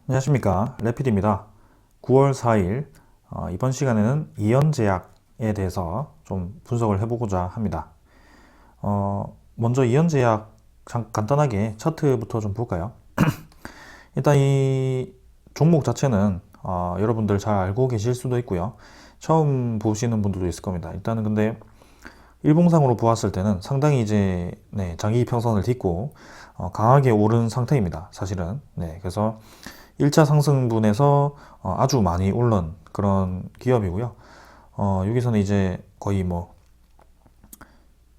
안녕하십니까, 레피드입니다. 9월 4일 이번 시간에는 이연제약에 대해서 좀 분석을 해보고자 합니다. 먼저 이연제약 간단하게 차트부터 좀 볼까요? 일단 이 종목 자체는 여러분들 잘 알고 계실 수도 있고요, 처음 보시는 분들도 있을 겁니다. 일단은 근데 일봉상으로 보았을 때는 상당히 이제 장기 평선을 딛고 강하게 오른 상태입니다, 사실은. 그래서 1차 상승분에서 아주 많이 오른 그런 기업이고요. 여기서는 이제 거의 뭐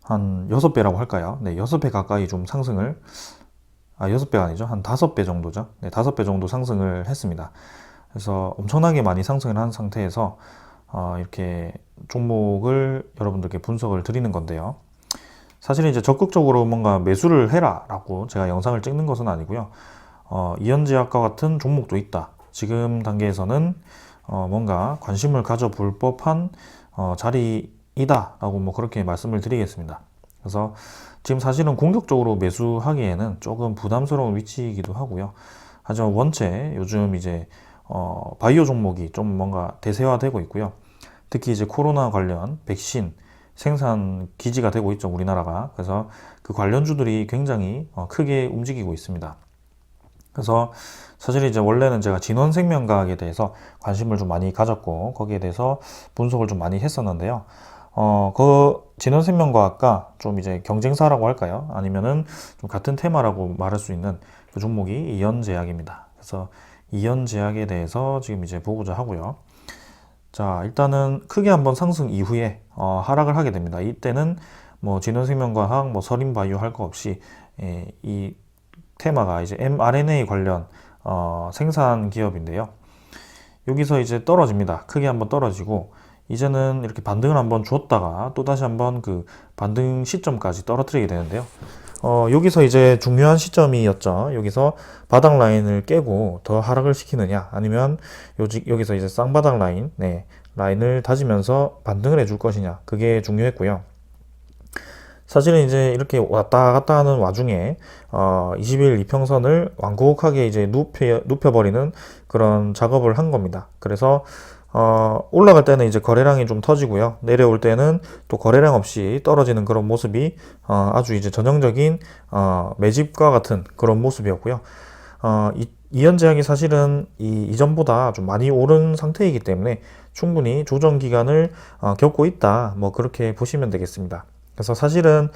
한 6배라고 할까요? 6배 가까이 좀 상승을, 6배가 아니죠. 한 5배 정도죠. 5배 정도 상승을 했습니다. 그래서 엄청나게 많이 상승을 한 상태에서 이렇게 종목을 여러분들께 분석을 드리는 건데요. 사실은 이제 적극적으로 뭔가 매수를 해라 라고 제가 영상을 찍는 것은 아니고요. 이연제약과 같은 종목도 있다, 지금 단계에서는 뭔가 관심을 가져볼 법한 자리이다 라고 뭐 그렇게 말씀을 드리겠습니다. 그래서 지금 사실은 공격적으로 매수하기에는 조금 부담스러운 위치이기도 하고요. 하지만 원체 요즘 이제 바이오 종목이 좀 뭔가 대세화되고 있고요. 특히 이제 코로나 관련 백신 생산 기지가 되고 있죠, 우리나라가. 그래서 그 관련주들이 굉장히 크게 움직이고 있습니다. 그래서 사실 이제 원래는 제가 진원생명과학에 대해서 관심을 좀 많이 가졌고 거기에 대해서 분석을 좀 많이 했었는데요. 그 진원생명과학과 좀 이제 경쟁사라고 할까요? 아니면은 좀 같은 테마라고 말할 수 있는 그 종목이 이연제약입니다. 그래서 이연제약에 대해서 지금 이제 보고자 하고요. 자, 일단은 크게 한번 상승 이후에 하락을 하게 됩니다. 이때는 뭐 진원생명과학, 뭐 서린바이오 할 거 없이 이 테마가 이제 mRNA 관련 생산 기업인데요. 여기서 이제 떨어집니다. 크게 한번 떨어지고 이제는 이렇게 반등을 한번 줬다가 또 다시 한번 그 반등 시점까지 떨어뜨리게 되는데요. 여기서 이제 중요한 시점이었죠. 여기서 바닥 라인을 깨고 더 하락을 시키느냐, 아니면 여기서 이제 쌍바닥 라인, 라인을 다지면서 반등을 해줄 것이냐, 그게 중요했고요. 사실은 이제 이렇게 왔다 갔다 하는 와중에 20일 이평선을 완곡하게 이제 눕혀버리는 그런 작업을 한 겁니다. 그래서 올라갈 때는 이제 거래량이 좀 터지고요, 내려올 때는 또 거래량 없이 떨어지는 그런 모습이 아주 이제 전형적인 매집과 같은 그런 모습이었고요. 이연제약이 사실은 이전보다 좀 많이 오른 상태이기 때문에 충분히 조정 기간을 겪고 있다, 뭐 그렇게 보시면 되겠습니다. 그래서 사실은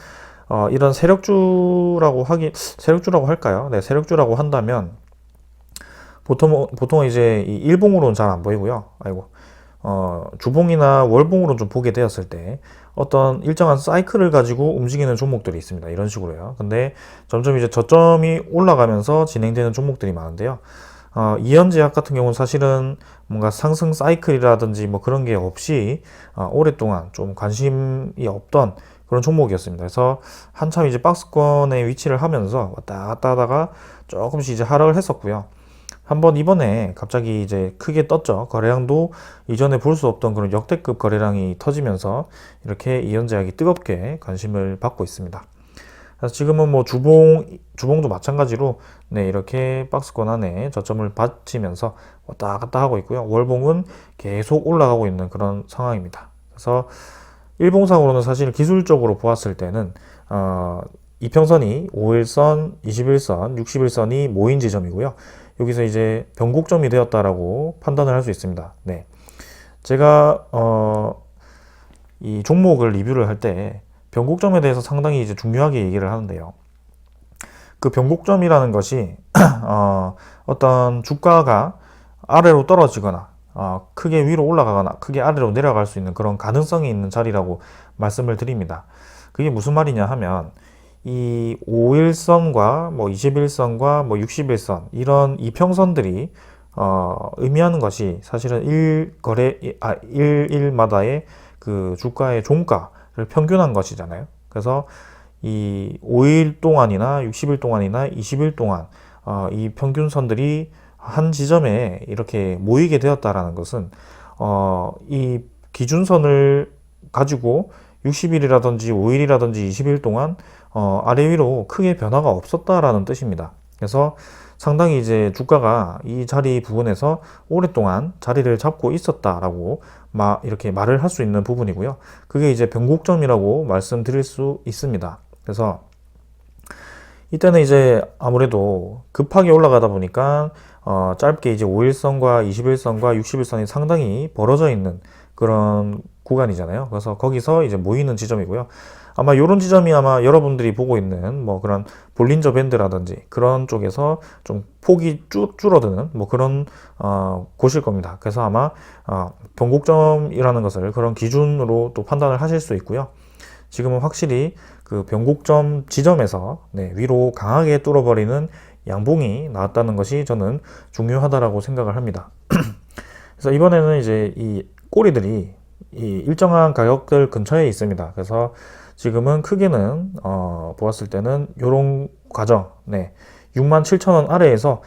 이런 세력주라고 할까요? 세력주라고 한다면 보통 이제 이 일봉으로는 잘 안 보이고요. 주봉이나 월봉으로 좀 보게 되었을 때 어떤 일정한 사이클을 가지고 움직이는 종목들이 있습니다. 이런 식으로요. 근데 점점 이제 저점이 올라가면서 진행되는 종목들이 많은데요. 이연제약 같은 경우는 사실은 뭔가 상승 사이클이라든지 뭐 그런 게 없이 오랫동안 좀 관심이 없던 그런 종목이었습니다. 그래서 한참 이제 박스권에 위치를 하면서 왔다 갔다 하다가 조금씩 이제 하락을 했었고요. 한번 이번에 갑자기 이제 크게 떴죠. 거래량도 이전에 볼 수 없던 그런 역대급 거래량이 터지면서 이렇게 이연제약이 뜨겁게 관심을 받고 있습니다. 그래서 지금은 뭐 주봉도 마찬가지로 이렇게 박스권 안에 저점을 받치면서 왔다 갔다 하고 있고요. 월봉은 계속 올라가고 있는 그런 상황입니다. 그래서 일봉상으로는 사실 기술적으로 보았을 때는 이평선이 5일선, 21선, 60일선이 모인 지점이고요. 여기서 이제 변곡점이 되었다라고 판단을 할 수 있습니다. 제가 이 종목을 리뷰를 할 때 변곡점에 대해서 상당히 이제 중요하게 얘기를 하는데요. 그 변곡점이라는 것이 어떤 주가가 아래로 떨어지거나 크게 위로 올라가거나 크게 아래로 내려갈 수 있는 그런 가능성이 있는 자리라고 말씀을 드립니다. 그게 무슨 말이냐 하면 이 5일선과 뭐 21선과 뭐 60일선 이런 이평선들이 의미하는 것이 사실은 일마다의 그 주가의 종가를 평균한 것이잖아요. 그래서 이 5일 동안이나 60일 동안이나 20일 동안 이 평균선들이 한 지점에 이렇게 모이게 되었다라는 것은 이 기준선을 가지고 60일이라든지 5일이라든지 20일 동안 아래 위로 크게 변화가 없었다라는 뜻입니다. 그래서 상당히 이제 주가가 이 자리 부분에서 오랫동안 자리를 잡고 있었다라고 이렇게 말을 할 수 있는 부분이고요. 그게 이제 변곡점이라고 말씀드릴 수 있습니다. 그래서 이때는 이제 아무래도 급하게 올라가다 보니까 짧게 이제 5일선과 21선과 60일선이 상당히 벌어져 있는 그런 구간이잖아요. 그래서 거기서 이제 모이는 지점이고요. 아마 이런 지점이 아마 여러분들이 보고 있는 뭐 그런 볼린저 밴드라든지 그런 쪽에서 좀 폭이 줄어드는 뭐 그런 곳일 겁니다. 그래서 아마 변곡점이라는 것을 그런 기준으로 또 판단을 하실 수 있고요. 지금은 확실히 그 변곡점 지점에서 위로 강하게 뚫어버리는 양봉이 나왔다는 것이 저는 중요하다라고 생각을 합니다. 그래서 이번에는 이제 이 꼬리들이 이 일정한 가격들 근처에 있습니다. 그래서 지금은 크게는 보았을 때는 이런 과정, 67,000원 아래에서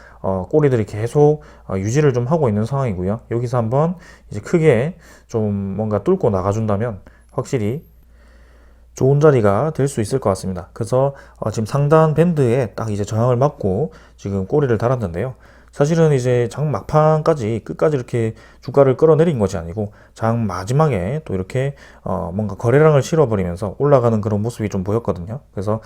꼬리들이 계속 유지를 좀 하고 있는 상황이고요. 여기서 한번 이제 크게 좀 뭔가 뚫고 나가준다면 확실히 좋은 자리가 될 수 있을 것 같습니다. 그래서 지금 상단 밴드에 딱 이제 저항을 맞고 지금 꼬리를 달았는데요. 사실은 이제 장 막판까지 끝까지 이렇게 주가를 끌어내린 것이 아니고 장 마지막에 또 이렇게 뭔가 거래량을 실어버리면서 올라가는 그런 모습이 좀 보였거든요. 그래서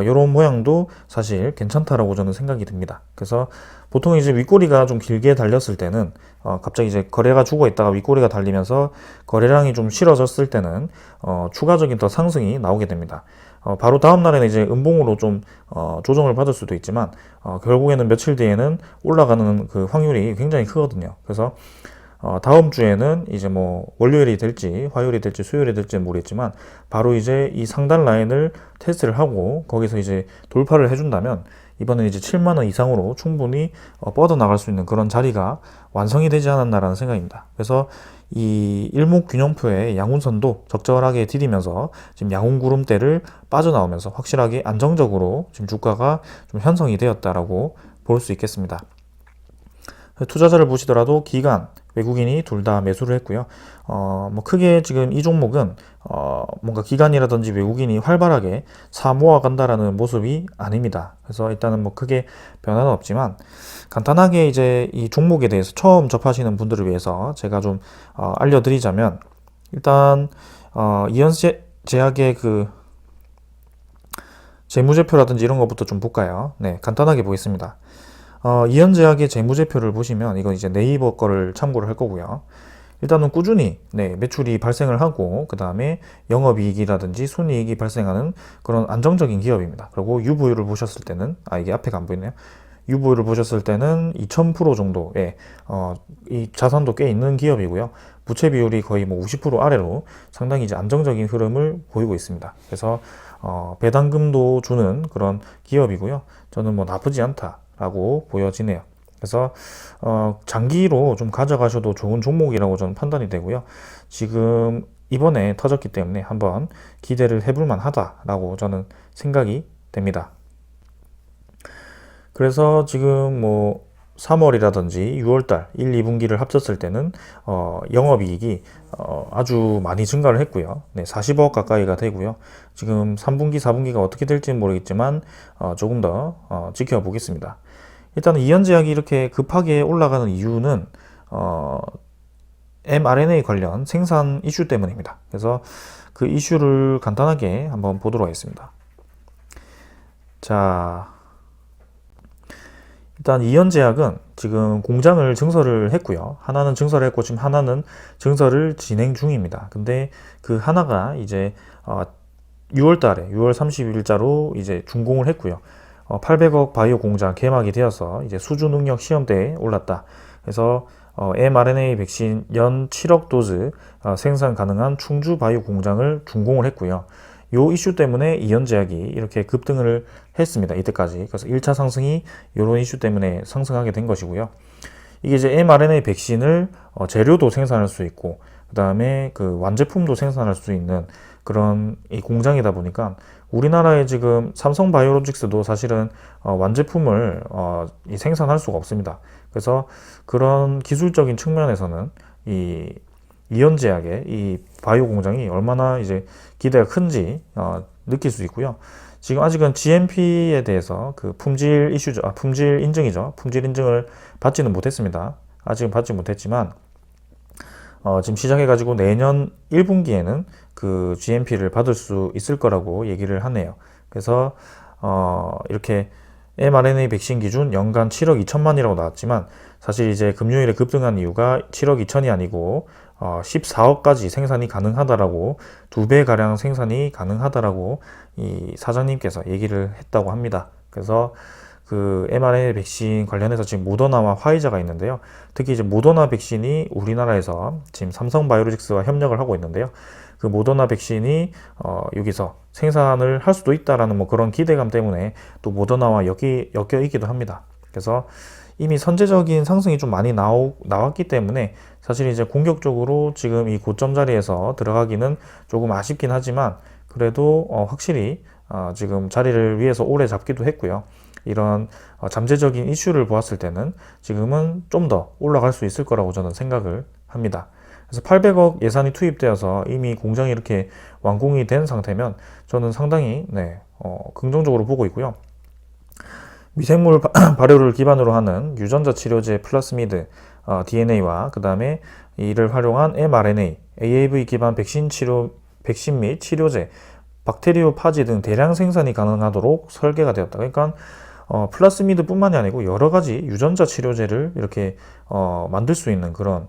이런 모양도 사실 괜찮다라고 저는 생각이 듭니다. 그래서 보통 이제 윗꼬리가 좀 길게 달렸을 때는 갑자기 이제 거래가 죽어 있다가 윗꼬리가 달리면서 거래량이 좀 실어졌을 때는 추가적인 더 상승이 나오게 됩니다. 바로 다음 날에는 이제 음봉으로 좀 조정을 받을 수도 있지만 결국에는 며칠 뒤에는 올라가는 그 확률이 굉장히 크거든요. 그래서 다음 주에는 이제 뭐 월요일이 될지 화요일이 될지 수요일이 될지 모르겠지만 바로 이제 이 상단 라인을 테스트를 하고 거기서 이제 돌파를 해준다면 이번엔 이제 7만원 이상으로 충분히 뻗어나갈 수 있는 그런 자리가 완성이 되지 않았나라는 생각입니다. 그래서 이 일목균형표의 양운선도 적절하게 디디면서 지금 양운구름대를 빠져나오면서 확실하게 안정적으로 지금 주가가 좀 형성이 되었다라고 볼 수 있겠습니다. 투자자를 보시더라도 기관, 외국인이 둘 다 매수를 했고요. 뭐 크게 지금 이 종목은 뭔가 기관이라든지 외국인이 활발하게 사 모아 간다라는 모습이 아닙니다. 그래서 일단은 뭐 크게 변화는 없지만 간단하게 이제 이 종목에 대해서 처음 접하시는 분들을 위해서 제가 좀 알려드리자면 일단 이현제약의 그 재무제표라든지 이런 것부터 좀 볼까요? 네, 간단하게 보겠습니다. 이현제약의 재무제표를 보시면 이건 이제 네이버 거를 참고를 할 거고요. 일단은 꾸준히 매출이 발생을 하고 그 다음에 영업이익이라든지 순이익이 발생하는 그런 안정적인 기업입니다. 그리고 유보율을 보셨을 때는 이게 앞에가 안 보이네요. 유보율을 보셨을 때는 2000% 정도의 이 자산도 꽤 있는 기업이고요. 부채 비율이 거의 뭐 50% 아래로 상당히 이제 안정적인 흐름을 보이고 있습니다. 그래서 배당금도 주는 그런 기업이고요. 저는 뭐 나쁘지 않다라고 보여지네요. 그래서 장기로 좀 가져가셔도 좋은 종목이라고 저는 판단이 되고요. 지금 이번에 터졌기 때문에 한번 기대를 해볼 만하다라고 저는 생각이 됩니다. 그래서 지금 뭐 3월이라든지 6월달 1, 2분기를 합쳤을 때는 영업이익이 아주 많이 증가를 했고요. 40억 가까이가 되고요. 지금 3분기, 4분기가 어떻게 될지는 모르겠지만 조금 더 지켜보겠습니다. 일단은 이현제약이 이렇게 급하게 올라가는 이유는 mRNA 관련 생산 이슈 때문입니다. 그래서 그 이슈를 간단하게 한번 보도록 하겠습니다. 자, 일단 이현제약은 지금 공장을 증설을 했고요. 하나는 증설을 했고 지금 하나는 증설을 진행 중입니다. 근데 그 하나가 이제 6월 달에 6월 30일자로 이제 준공을 했고요. 800억 바이오 공장 개막이 되어서 이제 수주 능력 시험대에 올랐다. 그래서 mRNA 백신 연 7억 도즈 생산 가능한 충주 바이오 공장을 준공을 했고요. 요 이슈 때문에 이현제약이 이렇게 급등을 했습니다. 이때까지. 그래서 1차 상승이 이런 이슈 때문에 상승하게 된 것이고요. 이게 이제 mRNA 백신을 재료도 생산할 수 있고 그 다음에 그 완제품도 생산할 수 있는 그런 이 공장이다 보니까 우리나라에 지금 삼성바이오로직스도 사실은 완제품을 생산할 수가 없습니다. 그래서 그런 기술적인 측면에서는 이 이현제약의 이 바이오 공장이 얼마나 이제 기대가 큰지 느낄 수 있고요. 지금 아직은 GMP에 대해서 그 품질 이슈죠. 품질 인증이죠. 품질 인증을 받지는 못했습니다. 아직은 받지 못했지만 지금 시작해가지고 내년 1분기에는 그 GMP를 받을 수 있을 거라고 얘기를 하네요. 그래서 이렇게 mRNA 백신 기준 연간 7억 2천만이라고 나왔지만 사실 이제 금요일에 급등한 이유가 7억 2천이 아니고 14억까지 생산이 가능하다라고 2배 가량 생산이 가능하다라고 이 사장님께서 얘기를 했다고 합니다. 그래서 그 mRNA 백신 관련해서 지금 모더나와 화이자가 있는데요. 특히 이제 모더나 백신이 우리나라에서 지금 삼성바이오로직스와 협력을 하고 있는데요. 그 모더나 백신이 여기서 생산을 할 수도 있다라는 뭐 그런 기대감 때문에 또 모더나와 엮여 있기도 합니다. 그래서 이미 선제적인 상승이 좀 많이 나왔기 때문에 사실 이제 공격적으로 지금 이 고점 자리에서 들어가기는 조금 아쉽긴 하지만 그래도 확실히 지금 자리를 위해서 오래 잡기도 했고요. 이런 잠재적인 이슈를 보았을 때는 지금은 좀 더 올라갈 수 있을 거라고 저는 생각을 합니다. 그래서 800억 예산이 투입되어서 이미 공장이 이렇게 완공이 된 상태면 저는 상당히 긍정적으로 보고 있고요. 미생물 발효를 기반으로 하는 유전자 치료제 플라스미드 DNA와 그 다음에 이를 활용한 mRNA, AAV 기반 백신 및 치료제, 박테리오 파지 등 대량 생산이 가능하도록 설계가 되었다. 그러니까 플라스미드 뿐만이 아니고 여러 가지 유전자 치료제를 이렇게 만들 수 있는 그런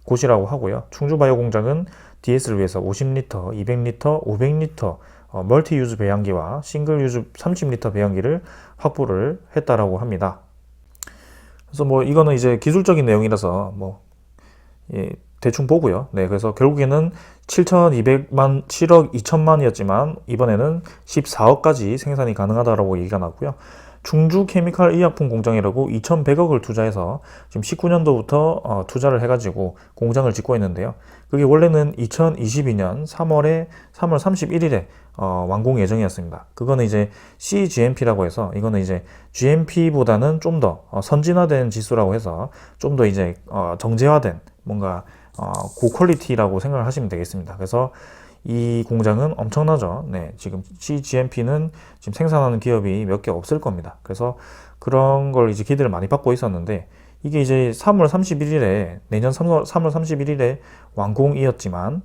곳이라고 하고요. 충주바이오 공장은 DS를 위해서 50L, 200L, 500L 멀티 유즈 배양기와 싱글 유즈 30L 배양기를 확보를 했다라고 합니다. 그래서 뭐 이거는 이제 기술적인 내용이라서 대충 보고요. 그래서 결국에는 7억 2천만이었지만 이번에는 14억까지 생산이 가능하다라고 얘기가 나왔고요. 충주 케미칼 의약품 공장이라고 2,100억을 투자해서 지금 19년도부터 투자를 해가지고 공장을 짓고 있는데요. 그게 원래는 2022년 3월 31일에 완공 예정이었습니다. 그거는 이제 CGMP라고 해서 이거는 이제 GMP보다는 좀 더 선진화된 지수라고 해서 좀 더 이제 정제화된 뭔가 고퀄리티라고 생각을 하시면 되겠습니다. 그래서 이 공장은 엄청나죠. 지금 CGMP는 지금 생산하는 기업이 몇 개 없을 겁니다. 그래서 그런 걸 이제 기대를 많이 받고 있었는데 이게 이제 3월 31일에 내년 3월 31일에 완공이었지만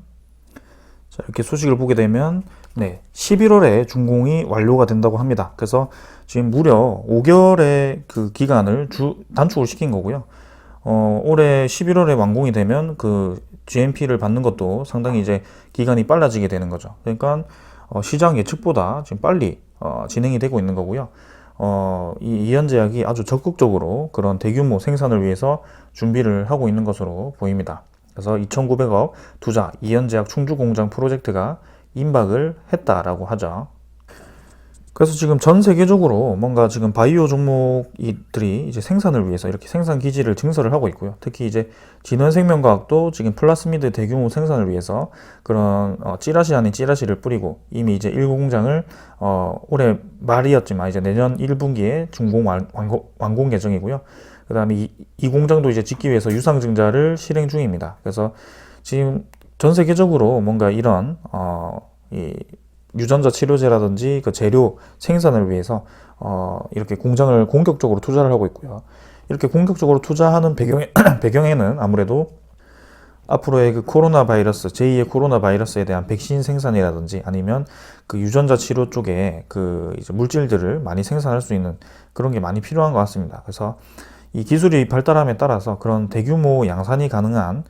자, 이렇게 소식을 보게 되면 11월에 준공이 완료가 된다고 합니다. 그래서 지금 무려 5개월의 그 기간을 단축을 시킨 거고요. 올해 11월에 완공이 되면 그 GMP를 받는 것도 상당히 이제 기간이 빨라지게 되는 거죠. 그러니까 시장 예측보다 지금 빨리 진행이 되고 있는 거고요. 이 이현제약이 아주 적극적으로 그런 대규모 생산을 위해서 준비를 하고 있는 것으로 보입니다. 그래서 2,900억 투자 이현제약 충주공장 프로젝트가 임박을 했다라고 하죠. 그래서 지금 전 세계적으로 뭔가 지금 바이오 종목들이 이제 생산을 위해서 이렇게 생산 기지를 증설을 하고 있고요. 특히 이제 진원생명과학도 지금 플라스미드 대규모 생산을 위해서 그런 찌라시 아닌 찌라시를 뿌리고 이미 이제 1구 공장을 올해 말이었지만 이제 내년 1분기에 완공 예정이고요. 그 다음에 이 공장도 이제 짓기 위해서 유상증자를 실행 중입니다. 그래서 지금 전 세계적으로 뭔가 이런 이 유전자 치료제라든지 그 재료 생산을 위해서 이렇게 공장을 공격적으로 투자를 하고 있고요. 이렇게 공격적으로 투자하는 배경에는 아무래도 앞으로의 그 코로나 바이러스, 제2의 코로나 바이러스에 대한 백신 생산이라든지 아니면 그 유전자 치료 쪽에 그 이제 물질들을 많이 생산할 수 있는 그런 게 많이 필요한 것 같습니다. 그래서 이 기술이 발달함에 따라서 그런 대규모 양산이 가능한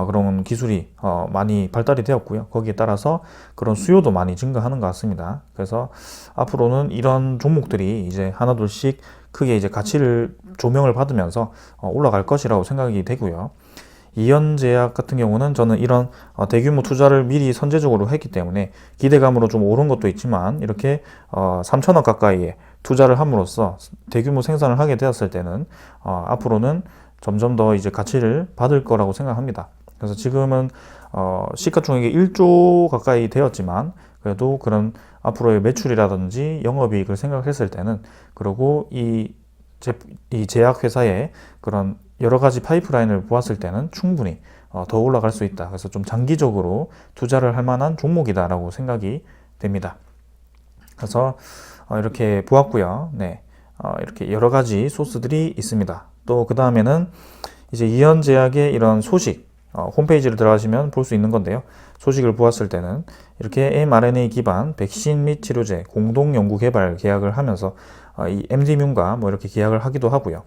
그런 기술이 많이 발달이 되었고요. 거기에 따라서 그런 수요도 많이 증가하는 것 같습니다. 그래서 앞으로는 이런 종목들이 이제 하나둘씩 크게 이제 가치를 조명을 받으면서 올라갈 것이라고 생각이 되고요. 이현제약 같은 경우는 저는 이런 대규모 투자를 미리 선제적으로 했기 때문에 기대감으로 좀 오른 것도 있지만 이렇게 3천억 가까이의 투자를 함으로써 대규모 생산을 하게 되었을 때는 앞으로는 점점 더 이제 가치를 받을 거라고 생각합니다. 그래서 지금은 시가총액이 1조 가까이 되었지만 그래도 그런 앞으로의 매출이라든지 영업이익을 생각했을 때는 그리고 이 제약회사의 그런 여러 가지 파이프라인을 보았을 때는 충분히 더 올라갈 수 있다. 그래서 좀 장기적으로 투자를 할 만한 종목이다라고 생각이 됩니다. 그래서 이렇게 보았고요. 네, 이렇게 여러 가지 소스들이 있습니다. 또 그 다음에는 이제 이현제약의 이런 소식, 홈페이지를 들어가시면 볼 수 있는 건데요. 소식을 보았을 때는 이렇게 mRNA 기반 백신 및 치료제 공동 연구 개발 계약을 하면서 이 MD뮴과 뭐 이렇게 계약을 하기도 하고요.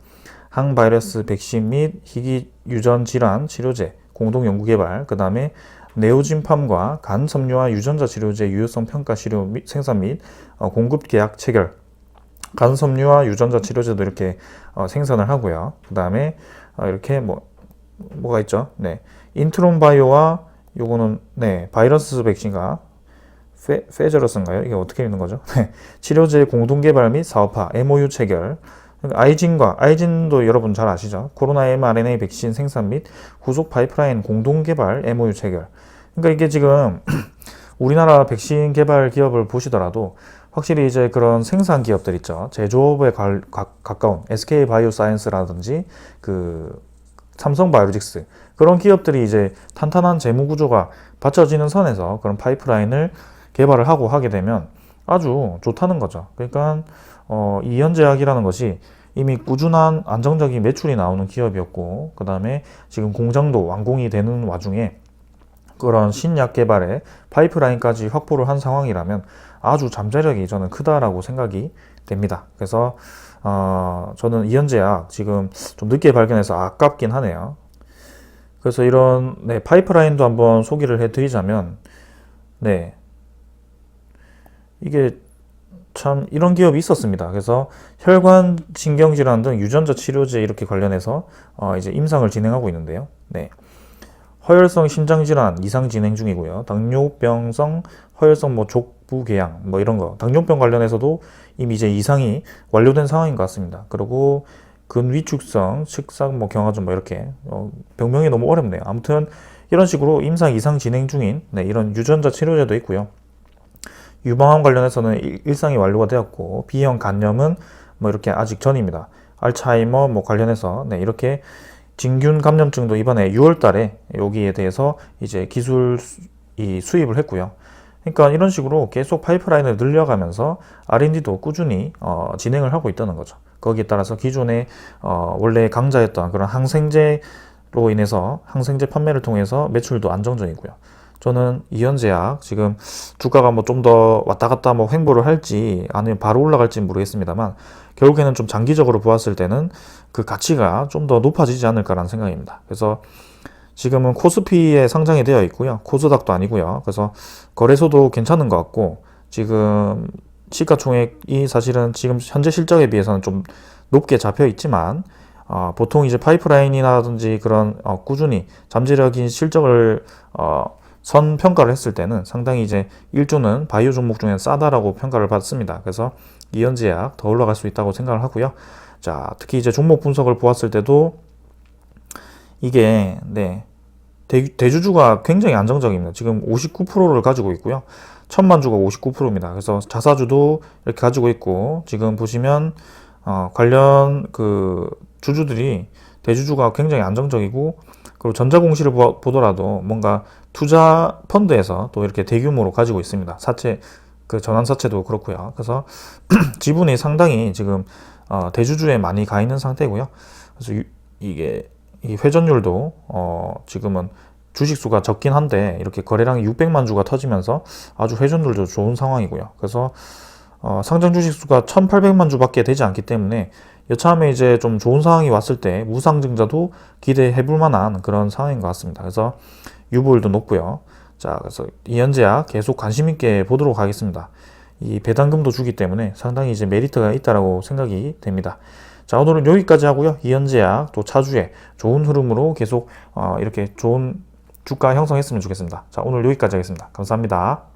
항바이러스 백신 및 희귀 유전 질환 치료제 공동 연구 개발, 그 다음에 네오진팜과 간 섬유화 유전자 치료제 유효성 평가 시료 생산 및 공급 계약 체결, 간 섬유화 유전자 치료제도 이렇게 생산을 하고요. 그 다음에 이렇게 뭐가 있죠? 네, 인트론 바이오와 요거는 네, 바이러스 백신과 페저러스인가요? 이게 어떻게 읽는 거죠? 네, 치료제 공동 개발 및 사업화 MOU 체결. 아이진도 여러분 잘 아시죠? 코로나 mRNA 백신 생산 및 후속 파이프라인 공동 개발 MOU 체결. 그러니까 이게 지금 우리나라 백신 개발 기업을 보시더라도 확실히 이제 그런 생산 기업들 있죠. 제조업에 가까운 SK 바이오사이언스라든지 그 삼성 바이오로직스, 그런 기업들이 이제 탄탄한 재무 구조가 받쳐지는 선에서 그런 파이프라인을 개발을 하고 하게 되면 아주 좋다는 거죠. 그러니까 이현제약이라는 것이 이미 꾸준한 안정적인 매출이 나오는 기업이었고, 그 다음에 지금 공장도 완공이 되는 와중에 그런 신약 개발에 파이프라인까지 확보를 한 상황이라면 아주 잠재력이 저는 크다라고 생각이 됩니다. 그래서 저는 이현제약 지금 좀 늦게 발견해서 아깝긴 하네요. 그래서 이런 네, 파이프라인도 한번 소개를 해드리자면, 네, 이게 참 이런 기업이 있었습니다. 그래서 혈관 신경질환 등 유전자 치료제 이렇게 관련해서 이제 임상을 진행하고 있는데요. 네, 허혈성 심장질환 이상 진행 중이고요. 당뇨병성 허혈성 족부궤양 이런 거, 당뇨병 관련해서도 이미 이제 이상이 완료된 상황인 것 같습니다. 그리고 근위축성 식상 경화증 이렇게 병명이 너무 어렵네요. 아무튼 이런 식으로 임상 이상 진행 중인 네, 이런 유전자 치료제도 있고요. 유방암 관련해서는 일상이 완료가 되었고, B형 간염은 이렇게 아직 전입니다. 알츠하이머 관련해서 네, 이렇게 진균 감염증도 이번에 6월 달에 여기에 대해서 이제 기술 수입을 했고요. 그러니까 이런 식으로 계속 파이프라인을 늘려가면서 R&D도 꾸준히 진행을 하고 있다는 거죠. 거기에 따라서 기존에 원래 강자였던 그런 항생제로 인해서 항생제 판매를 통해서 매출도 안정적이고요. 저는 이현제약 지금 주가가 좀 더 왔다 갔다 횡보를 할지 아니면 바로 올라갈지 모르겠습니다만, 결국에는 좀 장기적으로 보았을 때는 그 가치가 좀 더 높아지지 않을까라는 생각입니다. 그래서 지금은 코스피에 상장이 되어 있고요. 코스닥도 아니고요. 그래서 거래소도 괜찮은 것 같고, 지금 시가총액이 사실은 지금 현재 실적에 비해서는 좀 높게 잡혀 있지만, 보통 이제 파이프라인이라든지 그런 꾸준히 잠재력인 실적을 선 평가를 했을 때는 상당히 이제 1조는 바이오 종목 중에 싸다라고 평가를 받습니다. 그래서 이현제약 더 올라갈 수 있다고 생각을 하고요. 자, 특히 이제 종목 분석을 보았을 때도 이게 네, 대주주가 굉장히 안정적입니다. 지금 59%를 가지고 있고요. 천만 주가 59%입니다. 그래서 자사주도 이렇게 가지고 있고, 지금 보시면 관련 그 주주들이 대주주가 굉장히 안정적이고, 그리고 전자공시를 보더라도 뭔가 투자 펀드에서 또 이렇게 대규모로 가지고 있습니다. 사채, 그 전환사채도 그렇고요. 그래서 지분이 상당히 지금 대주주에 많이 가 있는 상태고요. 그래서 이게 이 회전율도 지금은 주식수가 적긴 한데 이렇게 거래량이 600만 주가 터지면서 아주 회전율도 좋은 상황이고요. 그래서 상장 주식수가 1800만 주밖에 되지 않기 때문에 여차하면 이제 좀 좋은 상황이 왔을 때 무상증자도 기대해 볼 만한 그런 상황인 것 같습니다. 그래서 유보율도 높고요. 자, 그래서 이현제약 계속 관심 있게 보도록 하겠습니다. 이 배당금도 주기 때문에 상당히 이제 메리트가 있다라고 생각이 됩니다. 자, 오늘은 여기까지 하고요. 이현제약 또 차주에 좋은 흐름으로 계속 이렇게 좋은 주가 형성했으면 좋겠습니다. 자, 오늘 여기까지 하겠습니다. 감사합니다.